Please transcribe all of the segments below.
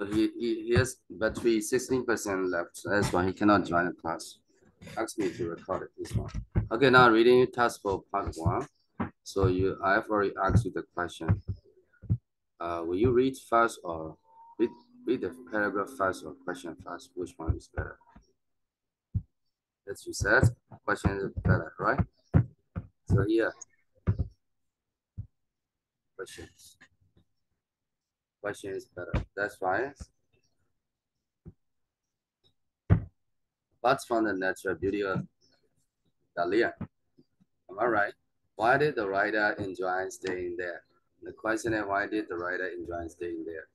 So he has battery 16% left. That's why he cannot join the class. Ask me to record it, this one. Okay, now reading task for part 1. So I have already asked you the question. Will you read first or read the paragraph first or question first? Which one is better? As you said, question is better, right? So here, questions. Question is better. That's why. Apart from the natural beauty of Dahlia, am I right? Why did the writer enjoy staying there? The question is, why did the writer enjoy staying there?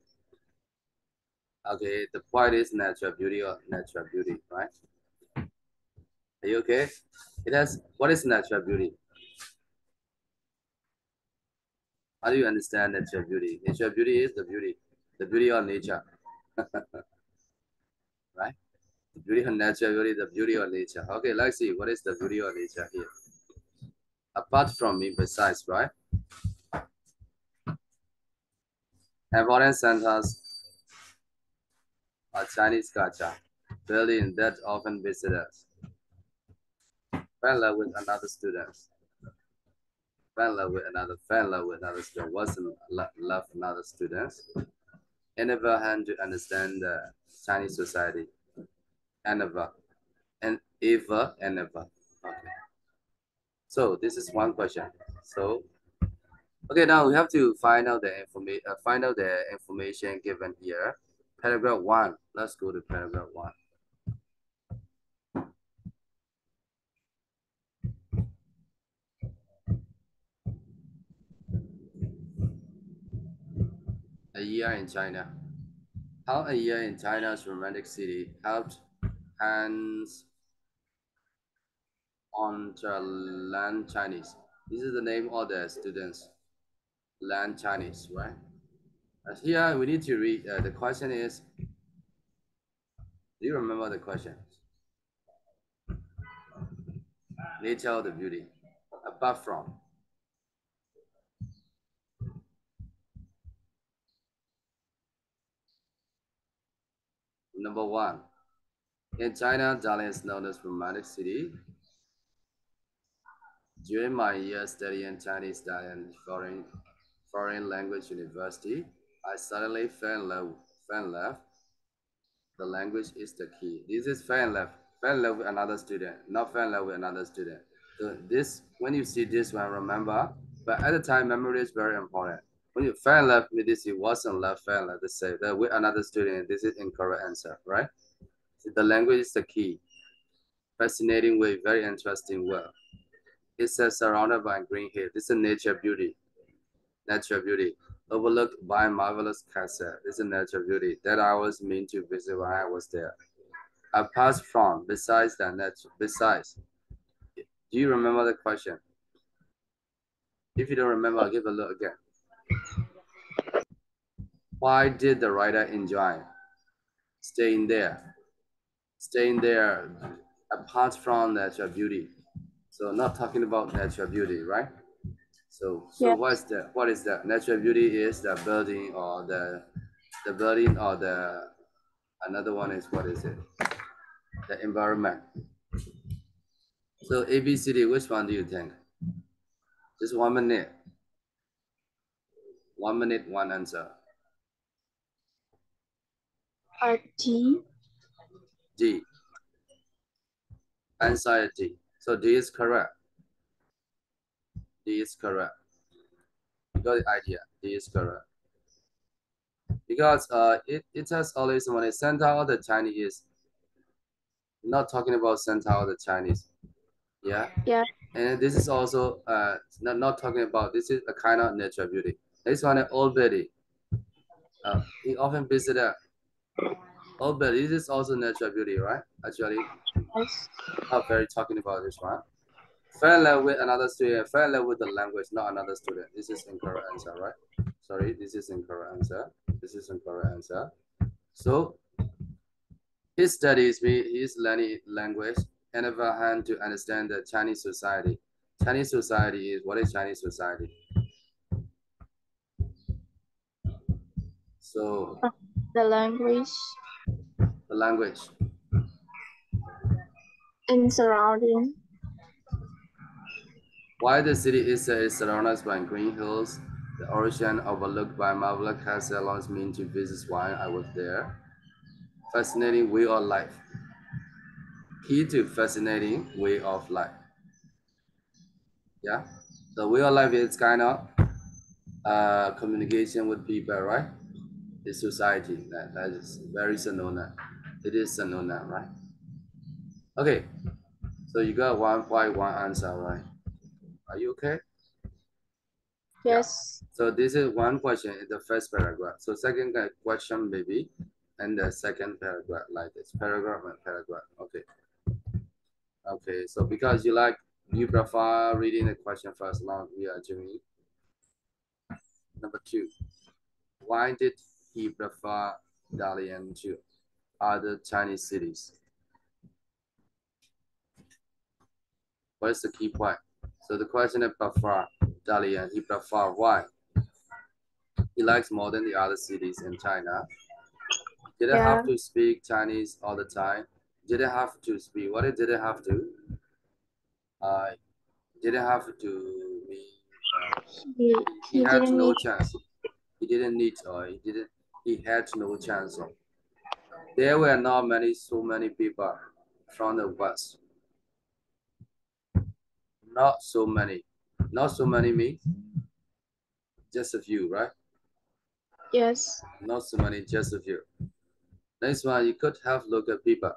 Okay, the point is natural beauty or natural beauty, right? Are you okay? What is natural beauty? How do you understand natural beauty? Natural beauty is the beauty of nature, right? The beauty of natural beauty, the beauty of nature. Okay, let's see, what is the beauty of nature here? Apart from me, besides, right? Important sentence, a Chinese culture, building that often visitors. Fell in love with another student. Fell in love with another student. Wasn't love another student. And never had to understand the Chinese society. And never. And ever and never. Okay. So this is one question. So okay, now we have to find out the information given here. Paragraph 1. Let's go to paragraph 1. A year in China. How a year in China's romantic city helped hands on to learn Chinese. This is the name of the students. Learn Chinese, right? As here we need to read. The question is, do you remember the question? Nature of the beauty. Apart from. Number 1. In China, Dalian is known as romantic city. During my year studying Chinese Dalian foreign language university, I suddenly fell in love. The language is the key. This is fell in love with another student, not fell in love with another student. So this, when you see this one, remember, but at the time, memory is very important. When you fell in love with this, you wasn't love, fell in love, let's say that with another student, this is incorrect answer, right? So the language is the key. Fascinating way, very interesting word. It says surrounded by green hills. This is nature beauty. Natural beauty. Overlooked by marvelous castle. This is natural beauty that I was meant to visit when I was there. Apart from, besides that, besides. Do you remember the question? If you don't remember, I'll give a look again. Why did the writer enjoy staying there? Staying there apart from natural beauty. So not talking about natural beauty, right? So Yes. what is that? What is that? Natural beauty is the building or the building or the another one is what is it? The environment. So ABCD, which one do you think? Just 1 minute. 1 minute, one answer. RT. D. Answer D. So D is correct. D is correct. You got the idea. D is correct. Because it has always when it's center of the Chinese is not talking about center of the Chinese. Yeah. Yeah. And this is also not talking about this is a kind of natural beauty. This one old Betty. He often visited old Betty. This is also natural beauty, right? Actually, Yes. not very talking about this one. Fell in love with another student. Fell in love with the language, not another student. This is incorrect answer, right? Sorry, this is incorrect answer. This is incorrect answer. So his studies, his learning language, and ever hand to understand the Chinese society. Chinese society is what is Chinese society? So The language The language. and surrounding. Why the city is surrounded by green hills, the ocean overlooked by marvelous castle allows me to visit why I was there. Fascinating way of life. Key to fascinating way of life. Yeah. The way of life is kind of communication with people, right? The society. That is very Sanona. It is Sanona, right? Okay. So you got 1.1 answer, right? Are you okay? Yeah. Yes. So this is one question in the first paragraph. So second question maybe, and the second paragraph like this, paragraph and paragraph. Okay. Okay. So because you prefer reading the question first, now we are doing number two. Why did he prefer Dalian to other Chinese cities? What is the key point? So the question is prefer Dalian. He prefer why? He likes more than the other cities in China. Didn't Yeah. have to speak Chinese all the time. Didn't have to speak. What it didn't have to? Uh, didn't have to be. He, He he had didn't no need. chance. He didn't need. He didn't. He had no chance. There were not so many people from the west. Not so many. Not so many means just a few, right? Yes. Not so many, just a few. Next one, you could have look at people.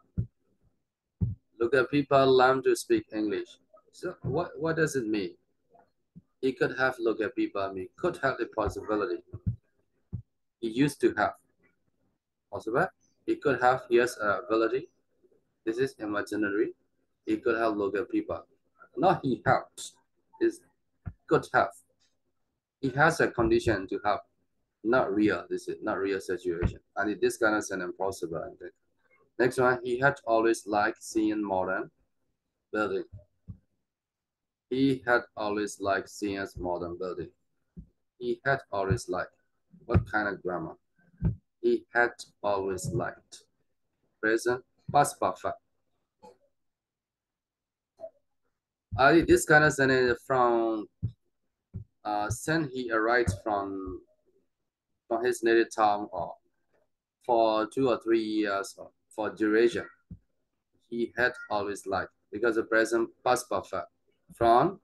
Look at people learn to speak English. So what does it mean? He could have looked at people. I mean, could have the possibility. He used to have possible. He could have yes ability. This is imaginary. He could have looked at people. Not he helps. Is could have. He has a condition to have. Not real. This is not real situation. And this kind of an impossible. I think. Next one. He had always liked seeing modern building. He had always liked seeing modern building. He had always liked. What kind of grammar? He had always liked. Present past perfect. This kind of sentence from since he arrived from his native town or for 2 or 3 years or for duration. He had always liked because the present past perfect from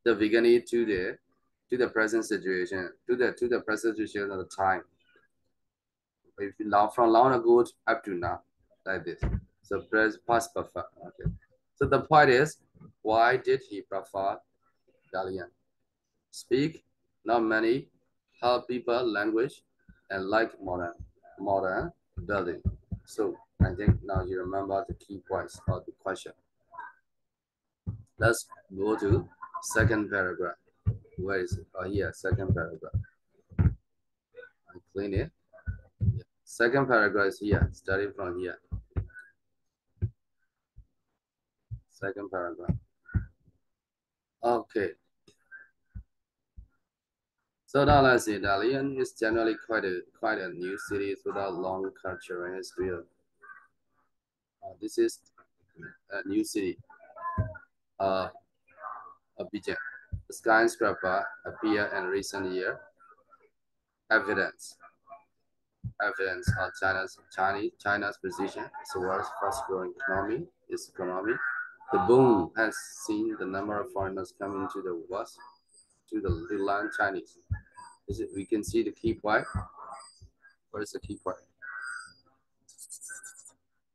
the beginning to the present situation to the present situation of the time. If you long from long ago up to now, like this. So past perfect. Okay. So the point is, why did he prefer Dalian? Speak not many, help people language, and like modern building. So I think now you remember the key points of the question. Let's go to second paragraph. Where is it? Oh, here, second paragraph. I clean it. Yeah. Second paragraph is here, starting from here. Second paragraph. Okay. So now let's see. Dalian is generally quite a new city without long cultural history. This is a new city. Uh, Abidjan. The skyscraper appear in recent year. Evidence. Evidence of China's position as the world's fast growing economy. Its economy. The boom has seen the number of foreigners coming to the west to the land Chinese. We can see the key point. What is the key point?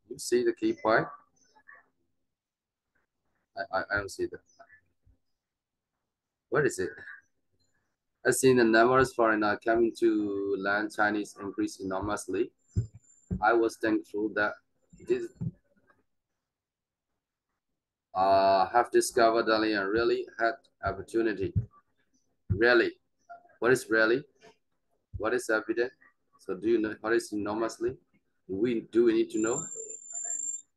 You see the key point? I don't see that. What is it? I've seen the numbers foreigners coming to land Chinese increase enormously. I was thankful that this have discovered early and really had opportunity. Really, what is really? What is evident? So do you know what is enormously? We need to know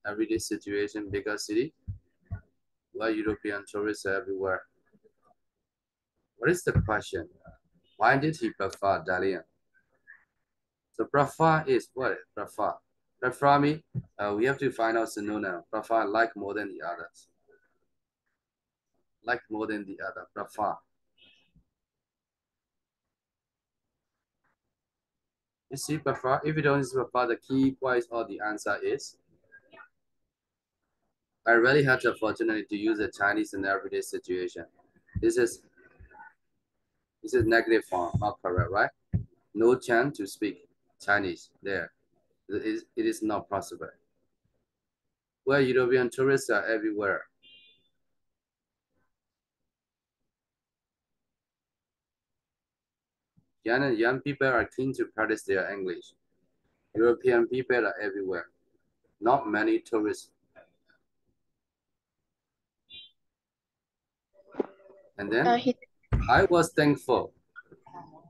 everyday situation, bigger city, where European tourists are everywhere. What is the question? Why did he prefer Dalian? So prefer is what? Prefer. Prefer me. We have to find out synonym. Prefer like more than the others. Like more than the other. Prefer. You see, prefer. If you don't use prefer, the key point or the answer is. I really had the opportunity to use the Chinese in everyday situation. This is negative form, not correct, right? No chance to speak Chinese there. It is not possible. Where European tourists are everywhere. Young people are keen to practice their English. European people are everywhere. Not many tourists. And then He I was thankful.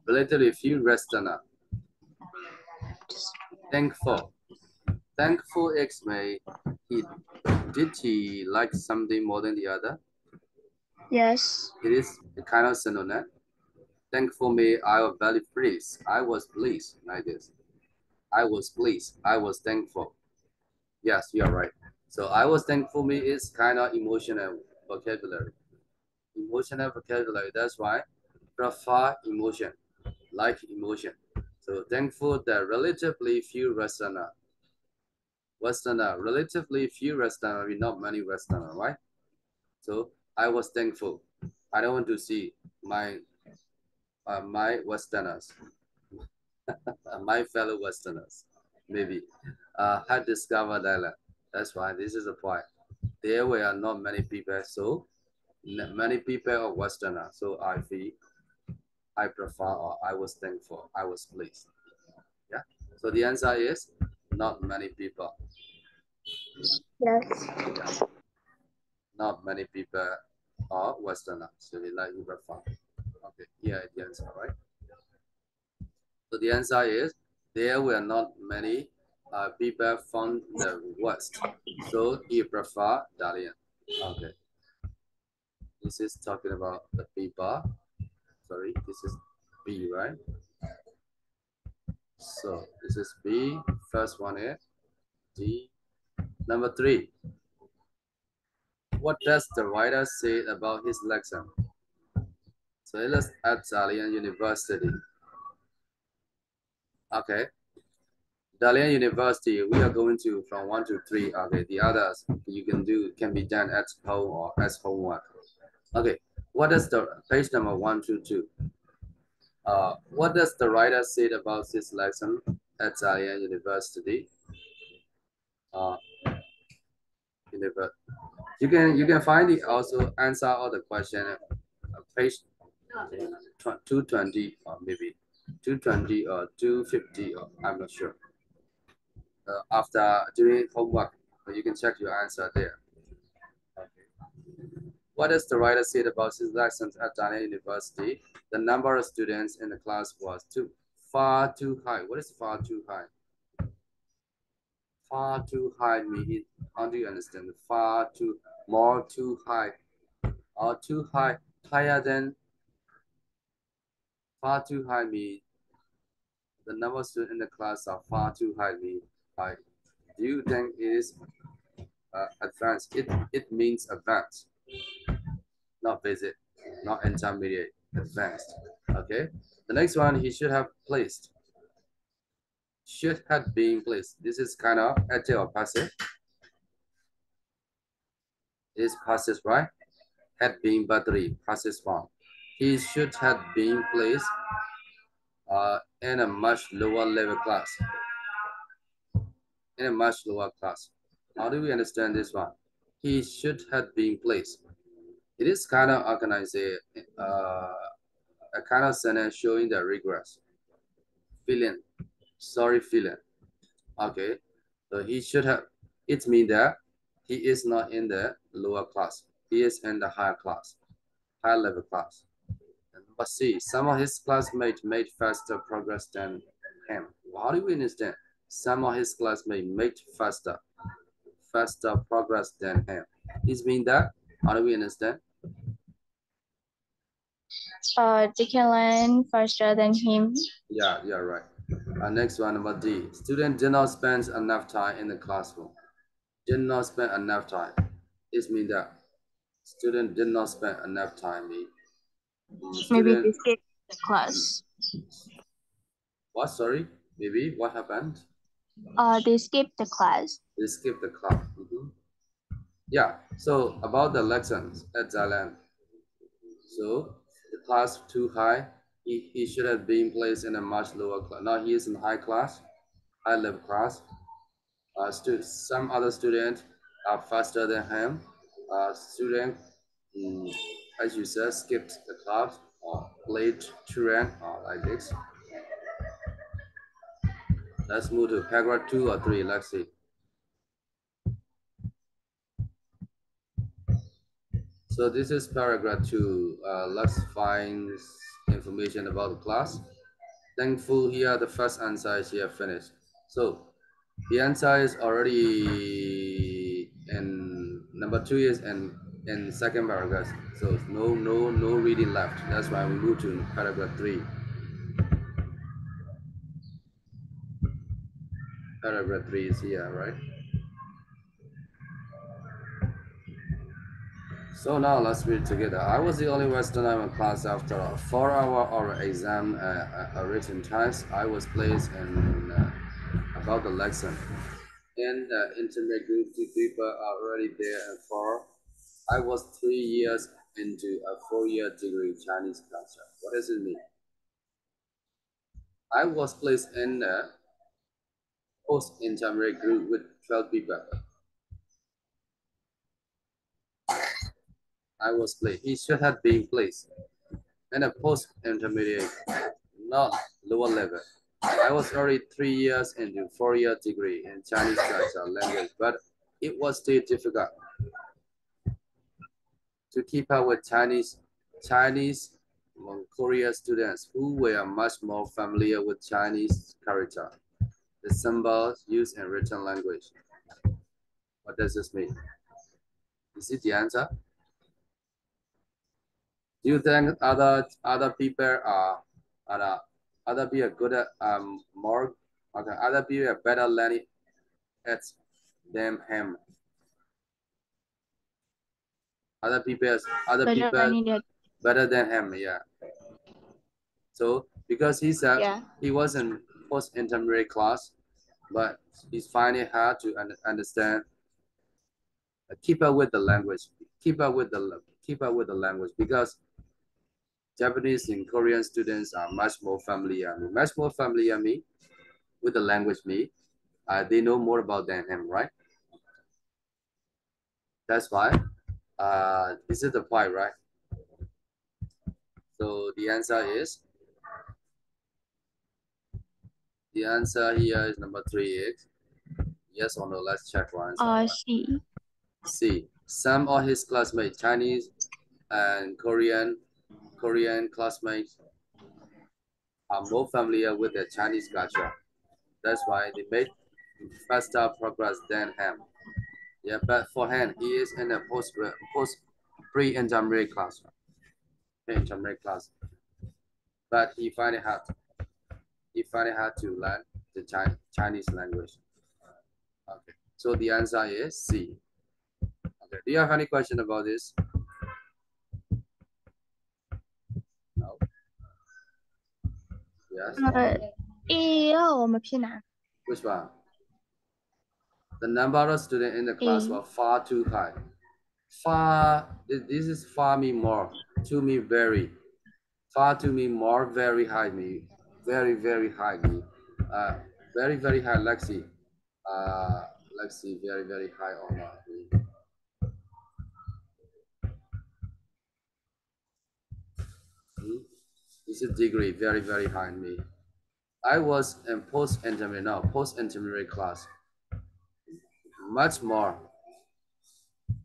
Relatively few restaurants. Thankful. Thankful X may he did he like something more than the other? yes. It is a kind of synonym. Thankful me, I was very pleased. I was pleased like this. I was pleased. I was thankful. Yes, you are right. So I was thankful me is kind of emotional vocabulary. Emotional vocabulary. That's why prefer emotion, like emotion. So thankful that relatively few relatively few restaurants, not many restaurants, right? So I was thankful. I don't want to see my Westerners, my fellow Westerners, maybe had discovered Thailand. That's why this is the point. There were not many people, so many people are Westerners. So I feel I prefer or I was thankful. I was pleased. Yeah. So the answer is not many people. Yes. Yeah. Not many people are Westerners. So we like you prefer. Okay. Yeah, the answer, right? So the answer is there were not many people from the West. So he prefer Dalian. Okay. This is talking about the people. Sorry, this is B, right? So this is B. First one is D. Number 3. What does the writer say about his lesson? So let's at Dalian University. Okay. Dalian University, we are going to from 1 to 3. Okay, the others you can be done at home or as homework. Okay, what is the page number 122? What does the writer say about this lesson at Dalian University? Uh, you can find the also answer all the question page 220 or maybe 220 or 250 or I'm not sure. After doing homework, you can check your answer there. Okay. What does the writer say about his lessons at Daniel University? The number of students in the class was far too high. What is far too high? Far too high means, how do you understand? Far too, more too high, or too high, higher than, far too high means the number of students in the class are far too high means high. Do you think it is advanced? It means advanced, not basic, not intermediate, advanced. Okay. The next one, he should have placed. Should have been placed. This is kind of active or passive. It is passive, right? Had been battery, passive form. He should have been placed in a much lower level class. In a much lower class. How do we understand this one? He should have been placed. It is kind of organized, a kind of sentence showing the regress. Feeling, sorry feeling. Okay, so he should have, it means that he is not in the lower class. He is in the higher class, higher level class. But see, some of his classmates made faster progress than him. How do we understand? Some of his classmates made faster progress than him. This means that, how do we understand? They can learn faster than him. Yeah, you're right. Next one, number D. Student did not spend enough time in the classroom. Did not spend enough time. This means that student did not spend enough time. Maybe Student, they skip the class. what? Sorry, maybe what happened? They skip the class. They skipped the class. Yeah. So about the lessons at Thailand. So the class too high. He should have been placed in a much lower class. Now he is in high class, high level class. Some other students are faster than him. Student, mm, as you said, skipped the class or played truant or like this. Let's move to paragraph 2 or 3. Let's see. So this is paragraph 2. Let's find information about the class. Thankful here, the first answer is here finished. So the answer is already in number 2 is in second paragraph. So no reading left. That's why we move to paragraph 3. Paragraph 3 is here, right? So now let's read together. I was the only Westerner in class after a 4-hour oral exam, a written test. I was placed in about the lesson. And internet group, two people are already there and for. I was 3 years into a 4-year degree Chinese culture. What does it mean? I was placed in a post-intermediate group with 12 people. I was placed. He should have been placed in a post-intermediate, not lower level. I was already 3 years into 4-year degree in Chinese culture language, but it was still difficult to keep up with Chinese Korean students who were much more familiar with Chinese character, the symbols used in written language. What does this mean? Is it the answer? Do you think other people are other people good at more okay other people are better learning at than him? Other people other Better people learning that. better than him, yeah. So because he said Yeah. he was in post intermediate class, but he's finding it hard to understand, keep up with the language, keep up with the language because Japanese and Korean students are much more familiar me with the language me. They know more about than him, right? That's why. This is the point, right? So the answer here is number 3 is yes or no. Let's check one answer. C. C. Some of his classmates, Chinese and Korean classmates, are more familiar with the Chinese culture. That's why they made faster progress than him. Yeah, but for him, he is in a post pre-intermediate class, pre-intermediate class. But he find it hard. He find it hard to learn the Chinese language. Okay, so the answer is C. Okay, do you have any question about this? No. Yes. A 我们偏难 Which one? The number of students in the class A. was far too high. Far, this is far me more. To me, very. Far to me more, very high me. Very high me. Uh, very high, Lexi. Lexi, very high on me. Hmm? This is degree, very high in me. I was in post-intermediate, no, post-intermediate class. Much more,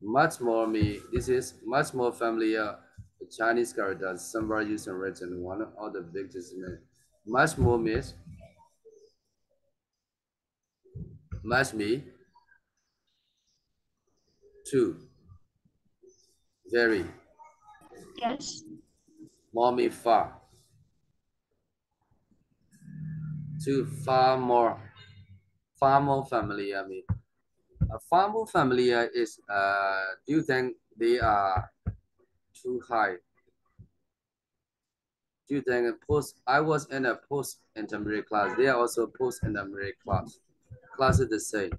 much more me. This is much more familiar with Chinese characters. Somebody used and written one of the biggest. Much more miss. Much me. Two. Very. Yes. More me far. to far more familiar. I mean, far more familiar is. Do you think they are too high? Do you think post? I was in a post intermediate class. They are also post intermediate class. Class is the same,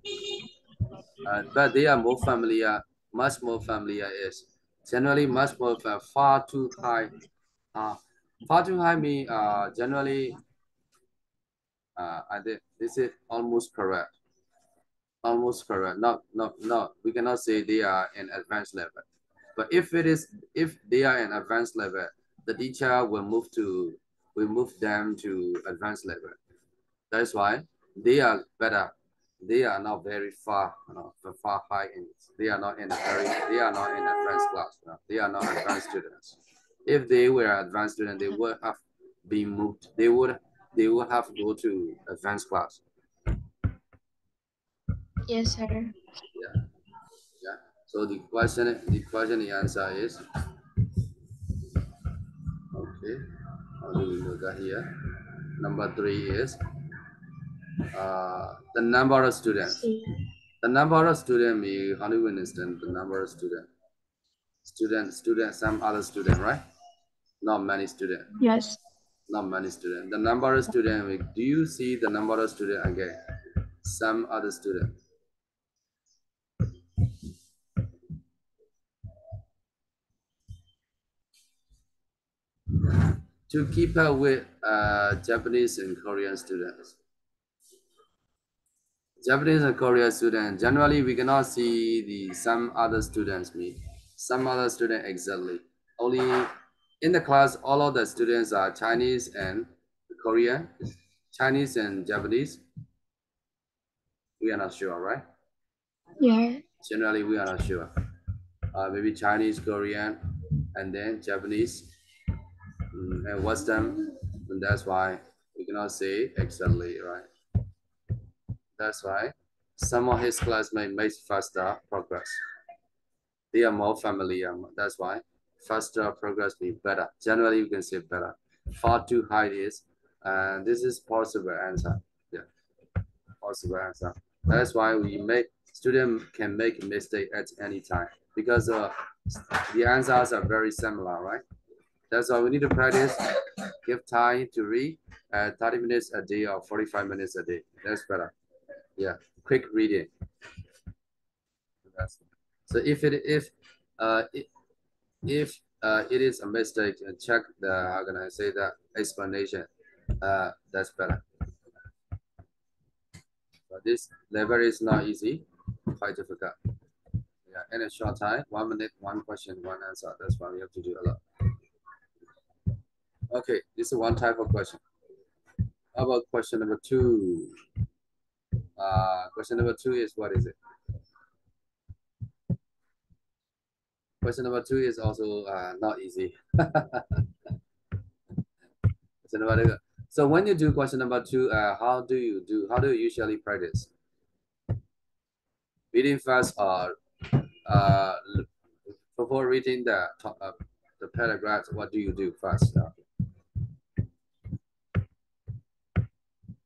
but they are more familiar. Much more familiar is generally much more far too high. Uh, far too high mean generally. I think this is almost correct. Almost correct. Not. We cannot say they are in advanced level. But if they are in advanced level, the teacher will move them to advanced level. That's why they are better. They are not very far, far high in. They are not in a very. They are not in advanced class. They are not advanced students. If they were advanced students, they would have been moved. They would have to go to advanced class. Yes, sir. Yeah, yeah. So the answer is okay. How do we know that here? Number three is the number of students. C. The number of students, how do you understand the number of students? Student, some other student, right? Not many students. Yes. Not many students. The number of students, do you see the number of students again? Some other student. To keep up with Japanese and Korean students. Japanese and Korean students, generally we cannot see the some other students meet. Some other student exactly. Only in the class, all of the students are Chinese and Korean, Chinese and Japanese. We are not sure, right? Yeah. Generally, we are not sure. Maybe Chinese, Korean, and then Japanese and Western. And that's why we cannot say exactly, right? That's why some of his classmates make faster progress. They are more familiar. That's why faster progress means better. Generally, you can say better. Far too high is, and this is possible answer. Yeah, possible answer. That's why we make student can make mistake at any time because the answers are very similar, right? That's why we need to practice. Give time to read. 30 minutes a day or 45 minutes a day. That's better. Yeah, quick reading. That's so uh, if it is a mistake, check the how can I say that explanation. That's better. But this level is not easy, quite difficult. Yeah, in a short time, 1 minute, one question, one answer. That's why we have to do a lot. Okay, this is one type of question. How about question number two? Question number two is what is it? Question number two is also not easy. So when you do question number two, how do you do? How do you usually practice? Reading fast or uh, before reading the paragraphs? What do you do first?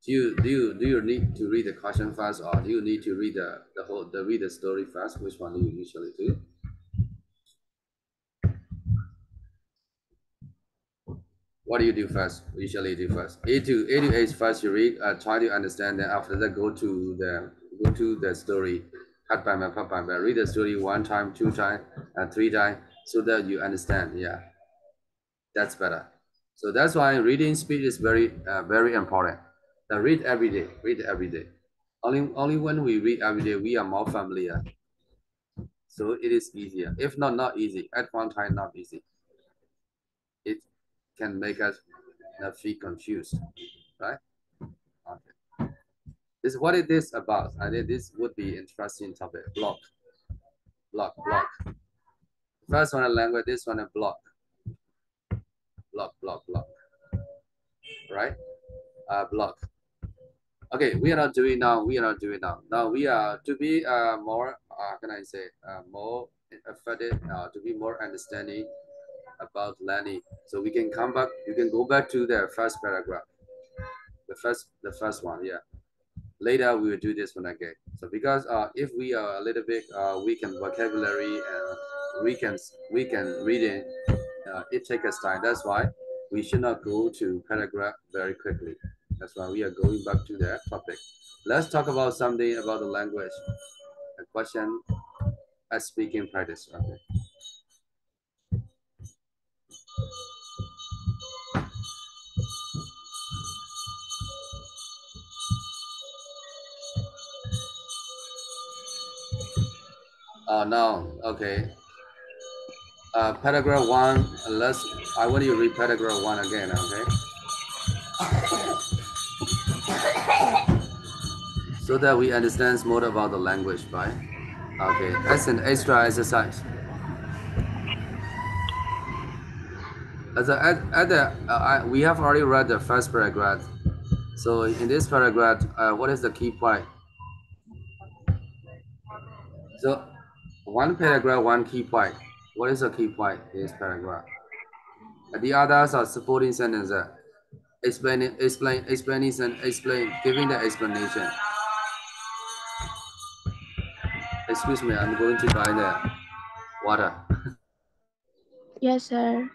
Do you need to read the question first, or do you need to read the read the story first? Which one do you usually do? What do you do first? Usually do first. A to H first you read, try to understand, then after that go to the story, part by part by part. Read the story one time, two time, and three time, so that you understand. Yeah, that's better. So that's why reading speed is very important. Now read every day. Read every day. Only when we read every day we are more familiar. So it is easier. If not easy. At one time, not easy. It can make us not feel confused, right? Okay. This is what it is about. I think this would be interesting topic. Block. First one a language. This one a block. Right? Block. Okay, we are not doing now. We are not doing now. Now we are to be more. Can I say more effective? To be more understanding about learning. So we can come back. You can go back to the first paragraph. The first one, yeah. Later we will do this one again. So because if we are a little bit weak in vocabulary and we can reading, it takes us time. That's why we should not go to paragraph very quickly. That's why we are going back to the topic. Let's talk about something about the language. A question as speaking practice. Okay. Oh no. Okay. Paragraph one. Let's. I want you to read paragraph one again. Okay. So that we understand more about the language, right? Okay. As an extra exercise. We have already read the first paragraph. So in this paragraph, what is the key point? So one paragraph, one key point. What is the key point in this paragraph? The others are supporting sentences. Explain, giving the explanation. Excuse me, I'm going to buy the water. Yes, sir.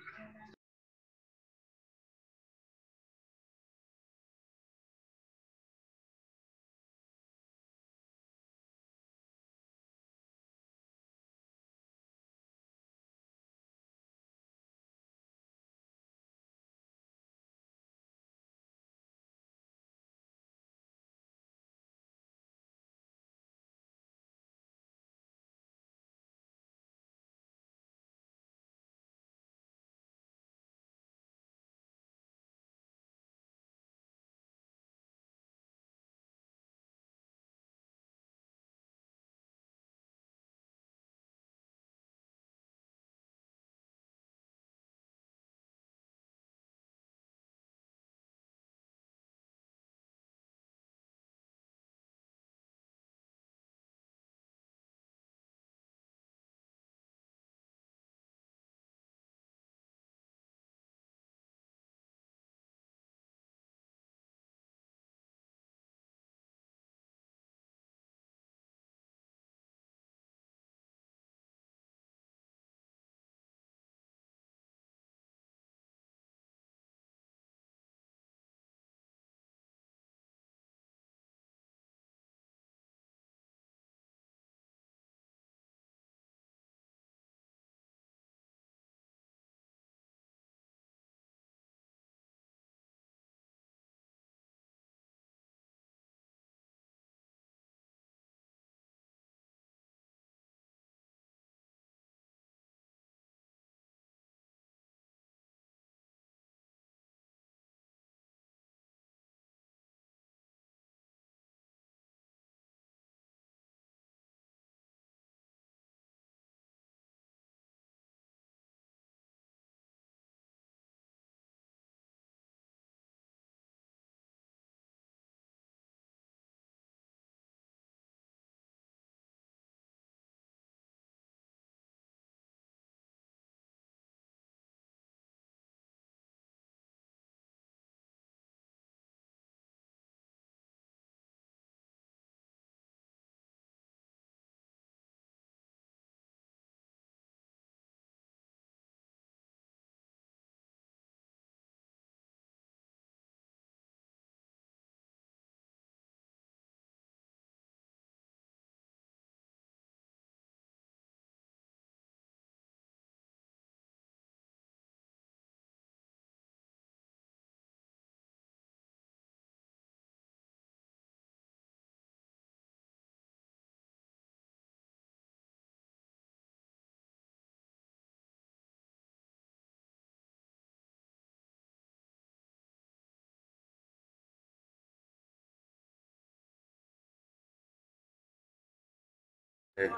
Okay.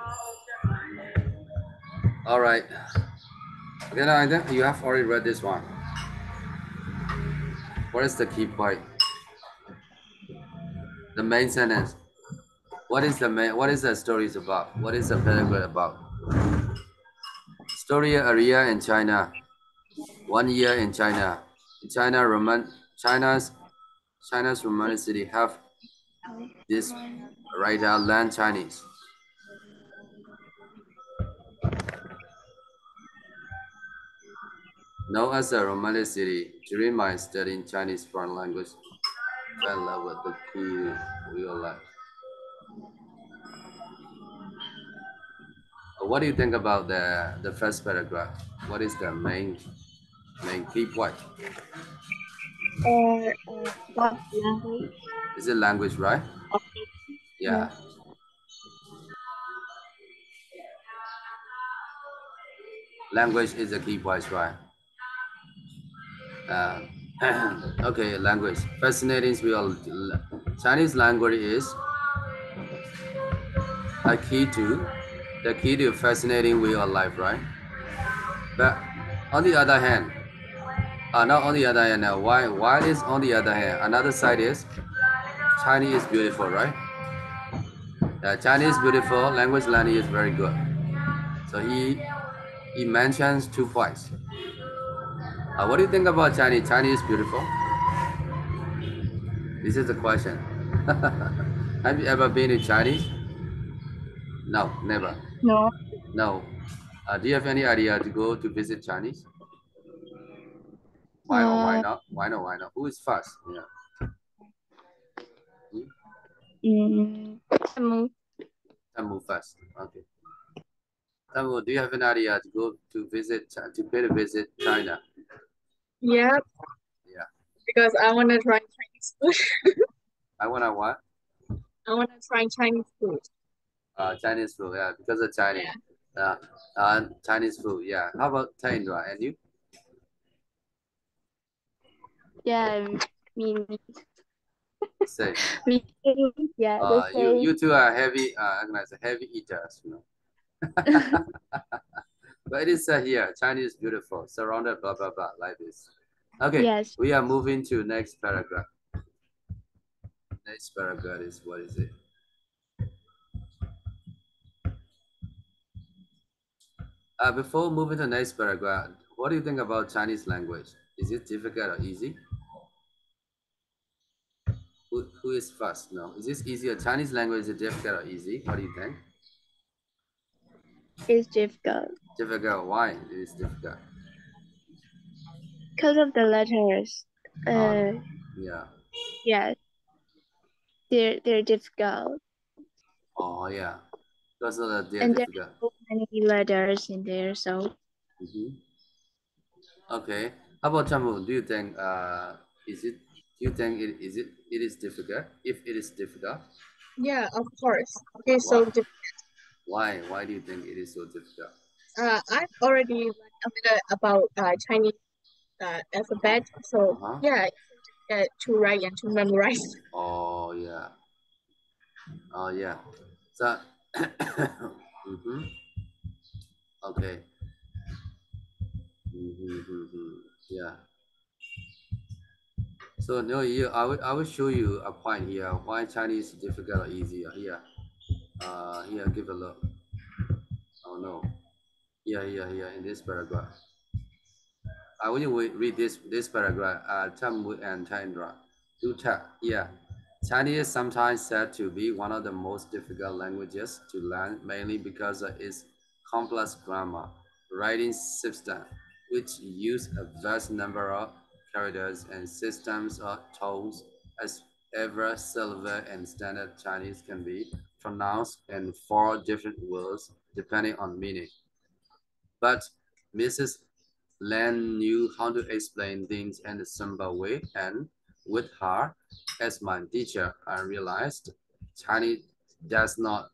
All right. Okay, now I think you have already read this one. What is the key point? The main sentence. What is the story is about? What is the paragraph about? Story area in China. 1 year in China. China's China's Romantic city have this right out learn Chinese. Known as a Romantic city, during my studying Chinese foreign language, fell in love with the key real life. What do you think about the first paragraph? What is the main key point? About language. Is it language, right? Okay. Yeah, Yes. language is a key point, right? Uh, okay, language. Fascinating. Chinese language is a key to the key to fascinating way of life, right? But on the other hand, not on the other hand, why is on the other hand? Another side is Chinese is beautiful, right? Chinese is beautiful. Language learning is very good. So he mentions 2 points. What do you think about Chinese? Chinese is beautiful. This is the question. Have you ever been to Chinese? No, never. No. No. Do you have any idea to go to visit Chinese? Why or why Uh, not? Why not? Why not? Who is first? Yeah. Hmm? Tamu. Tamu first. Okay. Tamu, do you have an idea to go to visit to pay to visit China? Yeah, Yeah. because I want to try Chinese food. I wanna what? I want to try Chinese food. Chinese food. Yeah, because of Chinese. Yeah. Uh, Chinese food. Yeah. How about Taindra? And you? Yeah, me, Say. me too. Yeah, the You same. two are heavy. I'm gonna say heavy eaters. You know. But it is here. Chinese beautiful, surrounded, blah blah blah, like this. Okay, Yes. we are moving to next paragraph. Next paragraph is what is it? Before moving to the next paragraph, what do you think about Chinese language? Is it difficult or easy? Who is first? No, is this easier? Chinese language is it difficult or easy? What do you think? It's difficult Difficult. Why it is difficult? because of the letters. Uh, Uh, yeah. yeah, they're difficult, Oh yeah. Because of that, they're and there difficult. are so many letters in there. So Mm-hmm. Okay. How about Chamu? Do you think is it? Do you think it is difficult? If it is difficult, Yeah, of course. Okay, why? so Why do you think it is so difficult? I've already learned a bit about Chinese alphabet. Uh So huh. yeah, to write and to memorize. Oh yeah. Oh yeah. So. Mm-hmm. Okay. Mm-hmm. Yeah. So no, I will show you a point here. Why Chinese is difficult or easier? Here. Here. Give a look. Oh no. Here. In this paragraph. When you read this paragraph, Tamu and Chandra, do tell, yeah. Chinese is sometimes said to be one of the most difficult languages to learn, mainly because of its complex grammar, writing system, which use a vast number of characters and systems of tones, as every syllable in standard Chinese can be pronounced in 4 different words depending on meaning. But Mrs. Lan knew how to explain things in a simple way, and with her as my teacher, I realized Chinese does not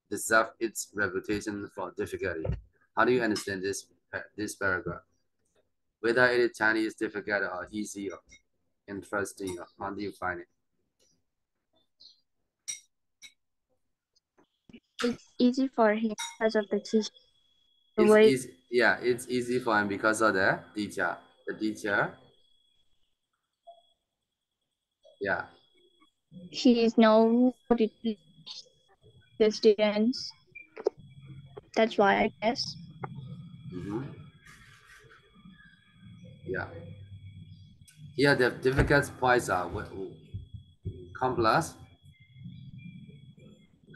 deserve its reputation for difficulty. How do you understand this paragraph? Whether it is Chinese difficult or easy or interesting, or how do you find it? it's easy for him because of the teacher. The It's way easy. Yeah, it's easy for him because of the teacher. The teacher, yeah. he's know how to teach the students. That's why I guess. Mm-hmm. Yeah. Yeah, the difficult points are complex,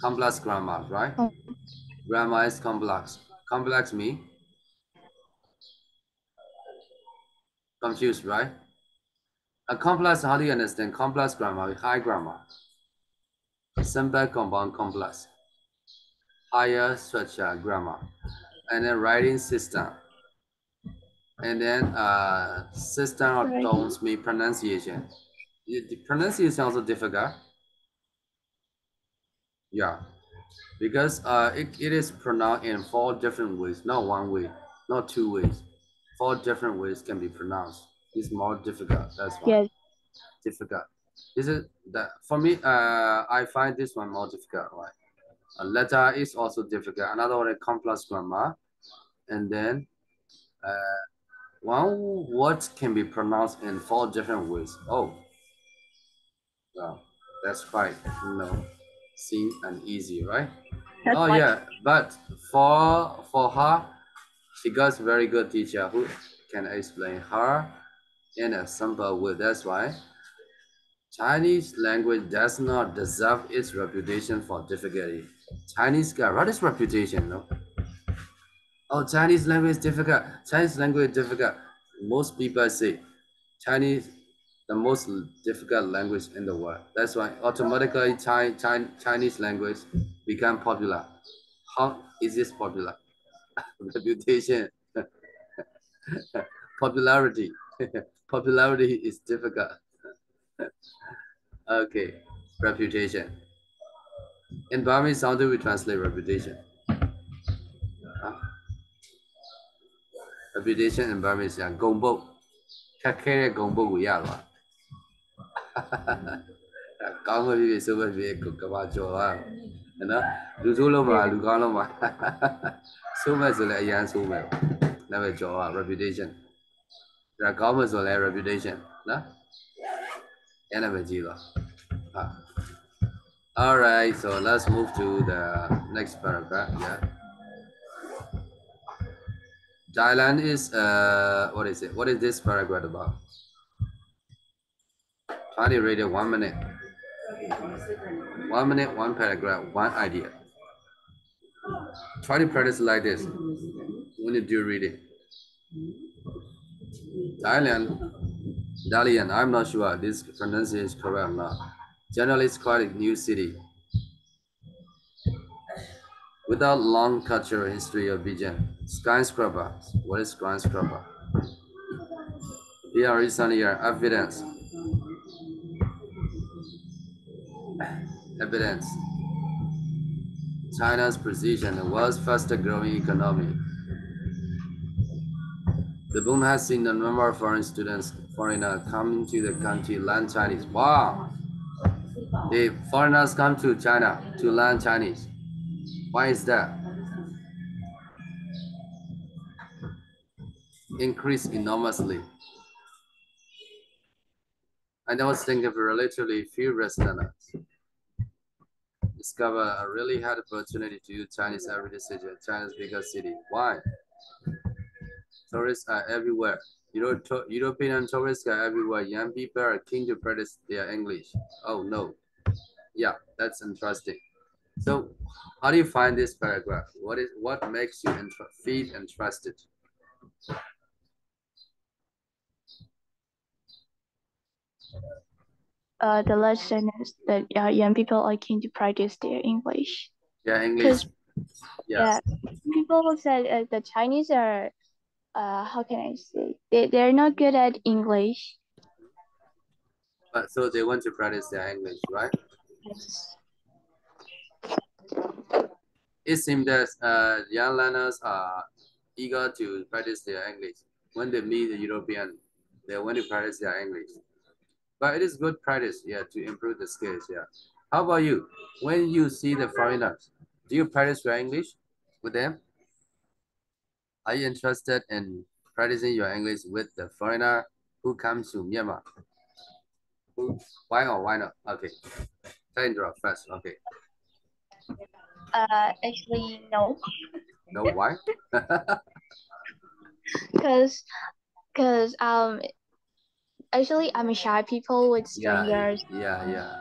complex grammar, right? Oh, Grammar is complex. Complex mean confused, right? A complex, how do you understand? Complex grammar, high grammar, simple compound complex, higher structure grammar, and then writing system, and then system of writing. tones mean pronunciation. The pronunciation also difficult. Yeah, because it is pronounced in 4 different ways, not one way, not 2 ways. 4 different ways can be pronounced. It's more difficult. That's why Yes, difficult. This is that for me. I find this one more difficult. Right, a letter is also difficult. Another one is complex grammar, and then one word can be pronounced in 4 different ways. Oh, wow, that's quite seem and easy, right? that's Oh why. yeah, but for her, she got very good teacher who can explain her in a simple way. That's why Chinese language does not deserve its reputation for difficulty. Chinese guy, what is reputation? No? Oh, Chinese language is difficult. Chinese language is difficult. Most people say Chinese the most difficult language in the world. That's why automatically Chinese language become popular. How is this popular? Reputation, popularity. Popularity is difficult. Okay, reputation. In Burmese, how do we translate reputation? Uh, reputation in Burmese 讲公布，ခက်ခဲတဲ့ဂုံပုတ်ကိုရသွားကောင်းမဖြစ်ဖြစ်ဆိုးမဖြစ်ဖြစ်ကဘာကျော်သွားနော်လူဆိုးလုံးမှာလူကောင်းလုံးမှာဆိုးမဲ့ဆိုလည်းအရန်ဆိုးမဲ့နာမည်ကျော်သွား reputation ဒါကောင်းမဲ့ဆိုလည်း reputation နော်အဲ့နာမည်ကြီးသွားဟာ all right so let's move to the next paragraph yeah Thailand is what is it? What is this paragraph about? Try to read it 1 minute. 1 minute, one paragraph, one idea. Try to practice like this when you do read it. Thailand, Dalian, I'm not sure this pronunciation is correct or not. Generally, it's quite a new city. Without long cultural history of vision. Skyscraper. What is skyscraper? Here is on here evidence. Evidence. China's position, the world's fastest growing economy. The boom has seen the number of foreign students, foreigners coming to the country learn Chinese. Wow! The foreigners come to China to learn Chinese. Why is that? Increased enormously. I know it's thinking of relatively few residents. Discover a really hard opportunity to use Chinese every decision, China's biggest city. Why? Tourists are everywhere. European tourists are everywhere. Young people are keen to practice their English. Oh no. Yeah, that's interesting. So, how do you find this paragraph? What makes you feel interested? The lesson is that young people are keen to practice their English. Yeah, English. Because Yes. people said the Chinese are how can I say they're not good at English. But so they want to practice their English, right? Yes. It seems that young learners are eager to practice their English. When they meet the European, they want to practice their English. But it is good practice, yeah, to improve the skills, yeah. How about you? When you see the foreigners, do you practice your English with them? Are you interested in practicing your English with the foreigner who comes to Myanmar? Why or why not? Okay, interrupt first. Okay, Actually no, no, why? because because Actually, I'm a shy people with Yeah, strangers. yeah, yeah,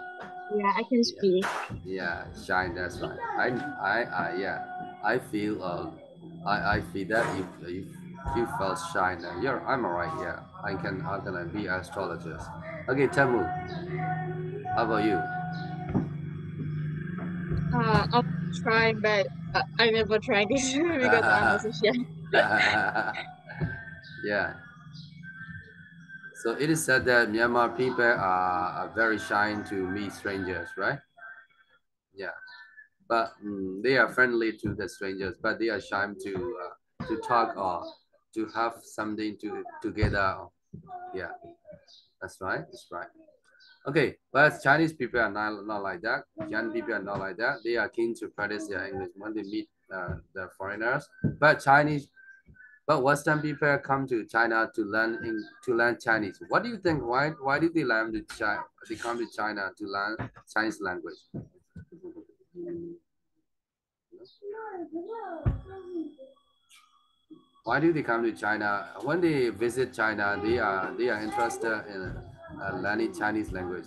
Yeah, I can yeah, speak. yeah. Shine. That's right. Yeah. I feel I feel that if you felt shy, then I'm alright. Yeah, I can be astrologist. Okay, Tamu, how about you? I'm trying, but I never tried this because I'm also shy. Yeah. So it is said that Myanmar people are very shy to meet strangers, right? Yeah. But they are friendly to the strangers, but they are shy to talk or to have something to together. Yeah, that's right. That's right. Okay, but Chinese people are not like that. Young people are not like that. They are keen to practice their English when they meet the foreigners. But but Western people come to China to learn Chinese. What do you think? Why did they learn to China? They come to China to learn Chinese language. Why do they come to China? When they visit China, they are interested in learning Chinese language.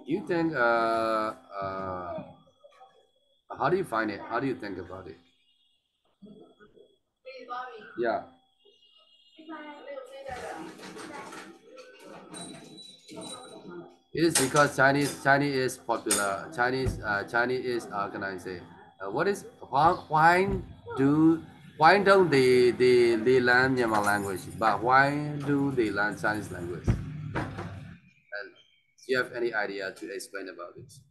You think? How do you find it? How do you think about it? Yeah, it is because Chinese is popular. Chinese is can I say? What is do why don't they learn Myanmar language? But why do they learn Chinese language? And do you have any idea to explain about this?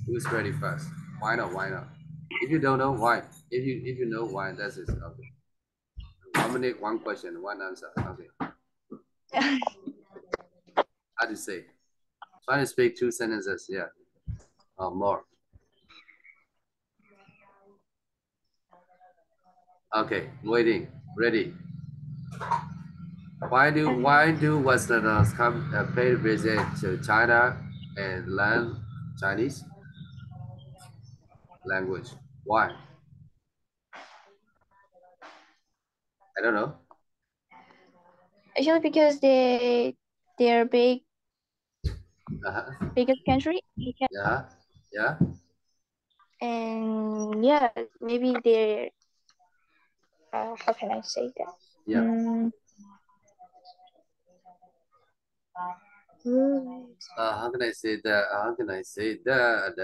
Who's ready first? Why not? Why not? If you don't know why, if you know why, that's it. Okay. 1 minute, one question, one answer. Okay. How to say? Try to speak 2 sentences. Yeah. More. Okay. Waiting. Ready. Um, Why do Westerners come pay visit to China and learn Chinese language? Why? I don't know. Actually, because they're Uh-huh. biggest country, Yeah. Yeah. and yeah, maybe they're how can I say that? Yeah. Mm, mm. How can I say that? How can I say that?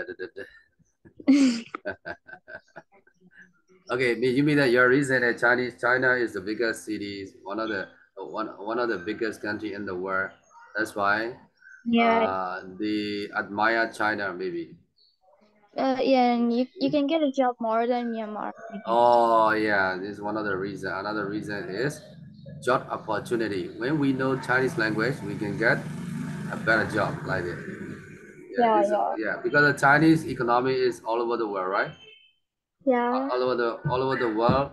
Okay, you mean that your reason that China is the biggest city, one of the biggest country in the world. That's why Yeah, they admire China maybe. yeah, and you can get a job more than Myanmar, I guess. Oh yeah, this is one of the reason. Another reason is job opportunity. When we know Chinese language, we can get a better job like it. Yeah, Yeah, this yeah, yeah because the Chinese economy is all over the world, right? yeah. All over the world.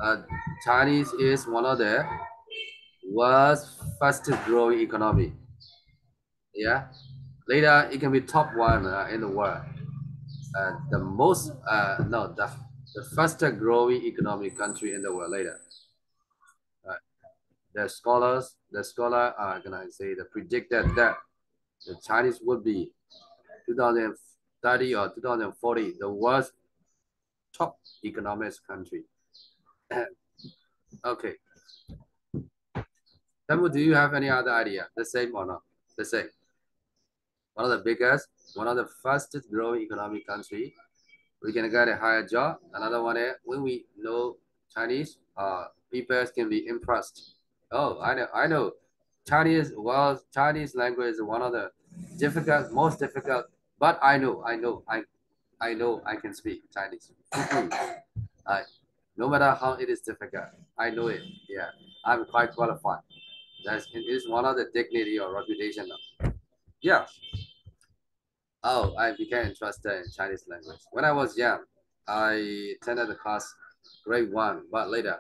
Uh, Chinese is one of the world's fastest growing economy. Yeah, later it can be top one in the world. The most no the fastest growing economic country in the world later. Uh, the scholar are gonna say the predicted that the Chinese would be 2030 or 2040 the world's top economic country. Okay, Tamu, do you have any other idea? The same or not? The same. One of the biggest, one of the fastest growing economic country. We can get a higher job. Another one is when we know Chinese, people can be impressed. Oh, I know. Chinese language is one of the most difficult. But I know I can speak Chinese. I, no matter how it is difficult, I know it. Yeah, I'm quite qualified. It is one of the dignity or reputation. Yeah. Oh, I became interested in Chinese language. When I was young, I attended the class grade one, but later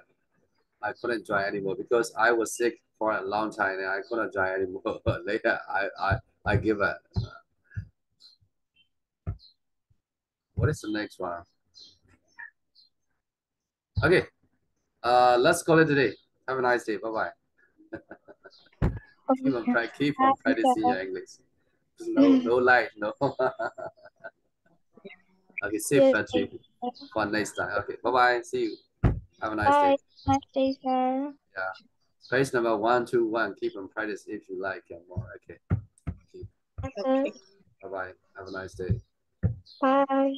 I couldn't join anymore because I was sick for a long time and I couldn't join anymore. But later I give up. What is the next one? Okay, let's call it today. Have a nice day. Bye bye. Okay, Keep bye, on practicing teacher. your English. No light, no. Okay, save Yes, that teacher. for next time. Okay, bye bye. See you. Have a nice day. Bye, nice teacher. Yeah. Page number 121. Keep on practice if you like and more. Okay. Keep. Okay, Okay. Bye bye. Have a nice day. bye.